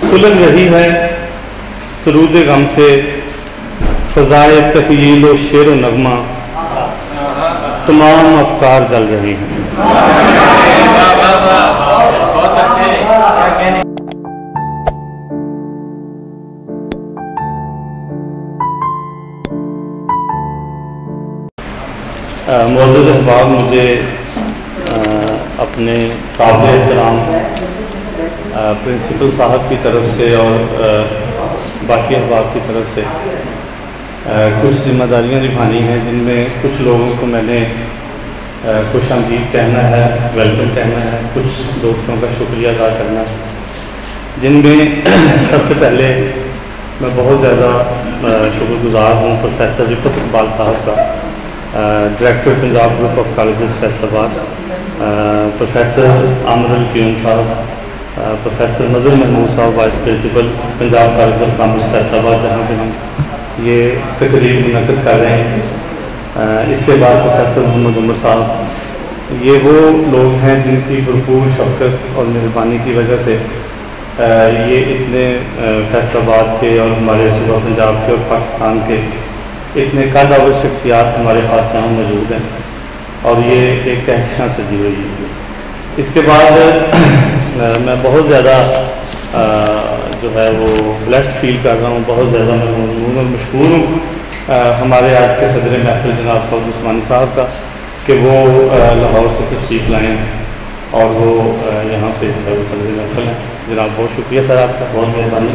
सुलग रही है सरूद गम से फ़ज़ाए तख़यील व शेर व नगमा, तमाम अफकार जल रहे हैं। मुअज़्ज़ज़ अहबाब, मुझे अपने काबिल एहतराम प्रिंसिपल साहब की तरफ से और बाकी अहबाब की तरफ से कुछ जिम्मेदारियां निभानी हैं, जिनमें कुछ लोगों को मैंने खुशामदीद कहना है, वेलकम कहना है, कुछ दोस्तों का शुक्रिया अदा करना है, जिनमें सबसे पहले मैं बहुत ज़्यादा शुक्रगुज़ार हूँ प्रोफेसर रिफ़त इकबाल साहब का, director Punjab group of colleges Faisalabad, professor Aamir Al Qayyum साहब, प्रोफेसर नज़र महमूद साहब vice principal Punjab college of commerce Faisalabad, जहाँ पे हम ये तकरीर मुनक़्क़द कर रहे हैं। इसके बाद प्रोफेसर मोहम्मद उमर साहब, ये वो लोग हैं जिनकी भरपूर शफ़क़त और मेहरबानी की वजह से ये इतने फैसलाबाद के और हमारे सूबा पंजाब के और पाकिस्तान के इतने कादावर शख्सियात हमारे पास यहाँ मौजूद हैं और ये एक कहकशां सजी हुई है। इसके बाद मैं बहुत ज़्यादा जो है वो ब्लेस्ड फील कर रहा हूँ, बहुत ज़्यादा मैं ममनून और मशकूर हूँ हमारे आज के सदर महफिल जनाब सऊद उस्मानी साहब का कि वो लाहौर से तशरीफ़ लाए हैं और वो यहाँ पे जो है वो सदर महफिल हैं। जनाब बहुत शुक्रिया सर आपका, बहुत मेहरबानी।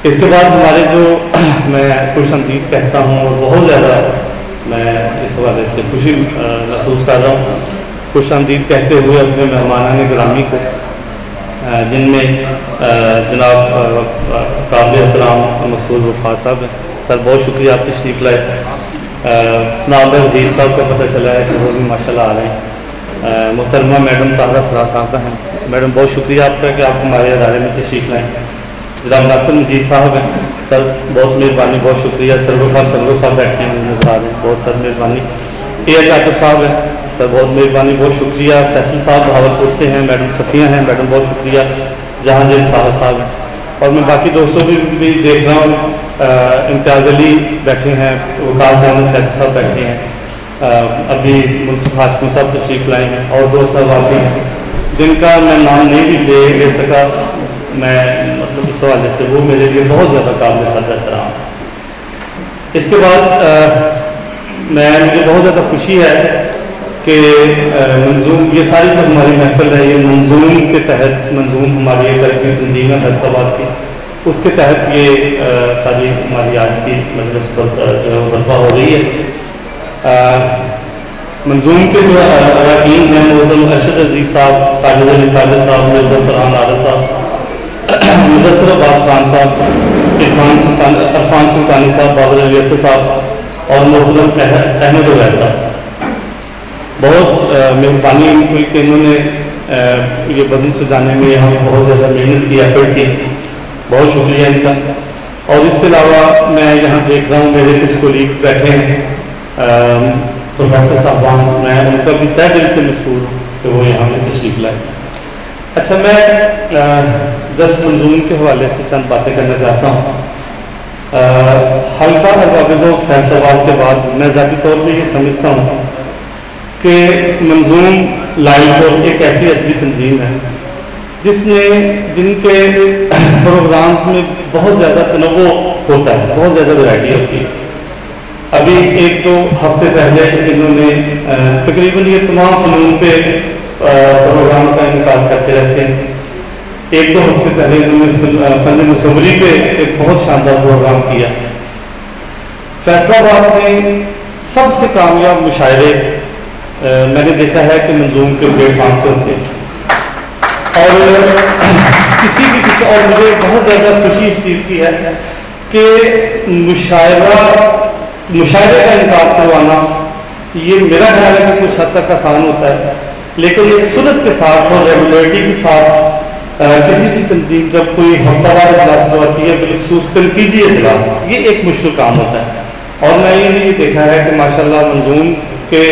इसके बाद हमारे जो मैं खुशामदीद कहता हूँ और बहुत ज़्यादा मैं इस हवाले से खुशी महसूस कर रहा हूँ खुशामदीद कहते हुए अपने मेहमानान गिरामी को, जिनमें जनाब काबिल एहतराम मकसूद वफ़ा साहब हैं। सर बहुत शुक्रिया, आप तशरीफ़ लाए। सनाब वज़ीर साहब का पता चला है कि वो भी माशाल्लाह आ रहे हैं। मोहतरमा मैडम ताहरा सरा साहब हैं। मैडम बहुत शुक्रिया आपका कि आप हमारे अदारे में तशरीफ़ लाएँ। जनाब नासिर मजीद साहब हैं। सर बहुत मेहरबानी, बहुत शुक्रिया। सरवफार सरवर साहब बैठे हैं, नजर आ रहे हैं, बहुत सर मेहरबानी। एच आतिफ साहब हैं। सर बहुत मेहरबानी, बहुत शुक्रिया। फैसल साहब भावलपुर से हैं। मैडम सफ़िया हैं, मैडम बहुत शुक्रिया। जहांज़ेब साहब हैं और मैं बाकी दोस्तों भी देख रहा हूँ। इम्तियाज़ अली बैठे हैं, वकास अहमद सैद साहब बैठे हैं, अभी मुनसिफ हाशमी साहब तशरीफ़ लाए हैं और दोस्त साहब भी हैं जिनका मैं नाम नहीं भी ले सका। मैं मतलब इस हवाले से वो मेरे लिए बहुत ज़्यादा काबिल सदर एहतराम। इसके बाद मुझे बहुत ज़्यादा खुशी है कि मंजूम, ये सारी जो हमारी महफिल है ये मंजूम के तहत, मंजूम हमारी एक तरक्की तंजीम है फैसलाबाद की, उसके तहत ये सारी हमारी आज की मजलिस जो है वो बर्पा हो रही है। मंजूम के जो अरकान हैं मोहतरम अरशद अजीज़ साहब, साजिद अली साजिद साहब, मिर्ज़ा फरहान आरिफ साहब, मुदस्सिर अब्बास खान साहब, इरफान सुल्तानी साहब, बाबर अली असद साहब और मोहतरम अहमद उवैस साहब। बहुत मेहरबानी इनकी कि इन्होंने ये वज़न सजाने में यहाँ बहुत ज़्यादा मेहनत की, एफर्ट की, बहुत शुक्रिया इनका। और इसके अलावा मैं यहाँ देख रहा हूँ मेरे कुछ कोलीग्स बैठे हैं, प्रोफेसर साहबान, मैं उनका भी तहे दिल से मशकूर हूँ कि वो यहाँ पर तशरीफ़ लाए। अच्छा, मैं जस्ट मंजूम के हवाले से चंद बातें करना चाहता हूँ। हल्का अलवाबिज़ फैसलाबाद के बाद मैं ज़ाती तौर पर ये समझता हूँ कि मंजूम लाइव एक ऐसी अदबी तंजीम है जिनके प्रोग्राम्स में बहुत ज़्यादा तनव्वु होता है, बहुत ज़्यादा वैरायटी होती है। अभी एक दो हफ्ते पहले इन्होंने तकरीबन ये तमाम फ़नून पे प्रोग्राम का इनकार करते रहते हैं। एक दो हफ्ते पहले इन्होंने फ़न मुसव्वरी पे एक बहुत शानदार प्रोग्राम किया। फैसलाबाद में सबसे कामयाब मुशायरे मैंने देखा है कि मंजूम के प्लेटफॉर्म से होते हैं और किसी और मुझे बहुत ज़्यादा खुशी इस चीज़ की है कि मुशायरे का इनकार करवाना ये मेरा ख्याल है कि कुछ हद तक आसान होता है, लेकिन एक सुन्नत के साथ और रेगुलरिटी के साथ किसी भी तंजीम जब कोई हफ्तावार इजलास करवाती है, बिलखसूस तनकीदी इजलास, ये एक मुश्किल काम होता है। और मैंने ये देखा है कि माशाल्लाह मंजूम के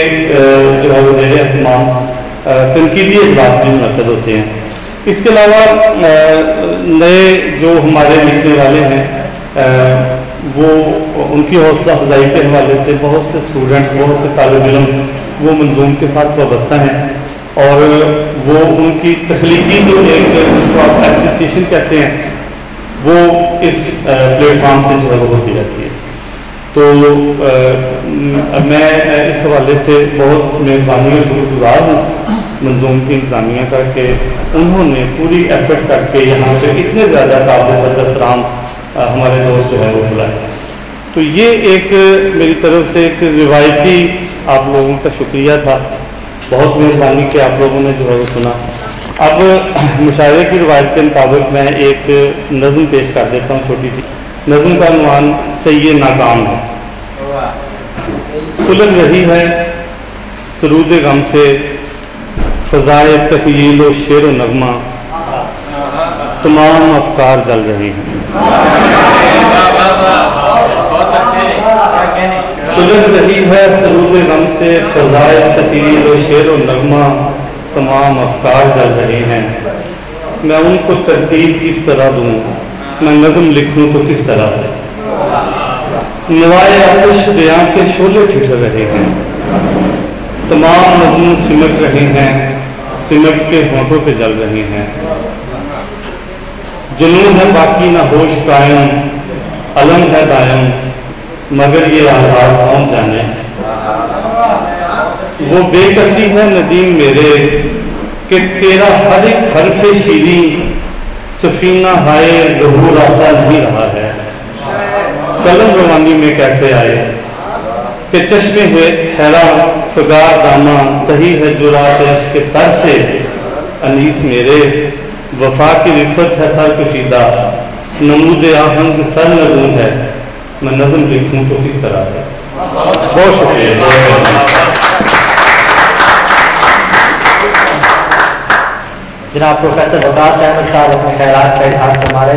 जो है वज़ीर एहतमाम तनकीदी इजलास भी मुनक़्क़द होते हैं। इसके अलावा नए जो हमारे लिखने वाले हैं वो उनकी हौसला अफजाई के हवाले से बहुत से स्टूडेंट्स, बहुत से तालिब इल्म वो मंजूम के साथ वाबस्ता हैं और वो उनकी तख्लीकी जो एक जिसको आप एप्रिसिएशन कहते हैं वो इस प्लेटफॉर्म से जो है वो होती रहती है। तो मैं इस हवाले से बहुत मेहरबानी और शुक्रगुजार हूँ मंजूम की इंतज़ामिया का कि उन्होंने पूरी एफर्ट करके यहाँ पे इतने ज़्यादा काबिल सदर एहतराम हमारे दोस्त जो है वो बुलाए। तो ये एक मेरी तरफ से एक रिवायती आप लोगों का शुक्रिया था, बहुत मेहरबानी कि आप लोगों ने जो है वो सुना। अब मुशायरे की रिवायत के मुताबिक मैं एक नज़म पेश कर देता हूँ, छोटी सी नज़म का उन्वान सही नाकाम है। सुलग रही है सरूद गम से फ़ज़ाए तख़यील व शेर व नगमा, तमाम अफकार जल रहे हैं। सुलग रही है सरूद गम से फ़ज़ाए तख़यील व शेर व नगमा, तमाम अफकार जल रहे हैं। मैं उनको तरतीब किस तरह दूँ, मैं नज़म लिखूँ तो किस तरह से। नवाए आतिश बयां के शोले ठिठर रहे हैं, तमाम मज़मून सिमट रहे हैं, सिमट के होंठों पे जल रहे हैं। जुनून है बाकी ना होश कायम, अलम है दायम, मगर ये आज़ाद कौन जाने। वो बेकसी है नदीम मेरे कि तेरा हर एक हरफ़े शीरी सफीना हाय ज़हूर आसा नहीं रहा है। कलम रवानी में कैसे आए कि चश्मे हुए हैरा फ़गार दामा, तही है जुरात के तर से अनीस मेरे। वफा की रिफ़त है सर कुशीदा, नमूद आहंग सर लगूँ है, मैं नज़म लिखूँ तो किस तरह से। बहुत शुक्रिया। जनाब प्रोफेसर वकास अहमद साहब अपने ख्यालात का इज़हार फरमा रहे हैं।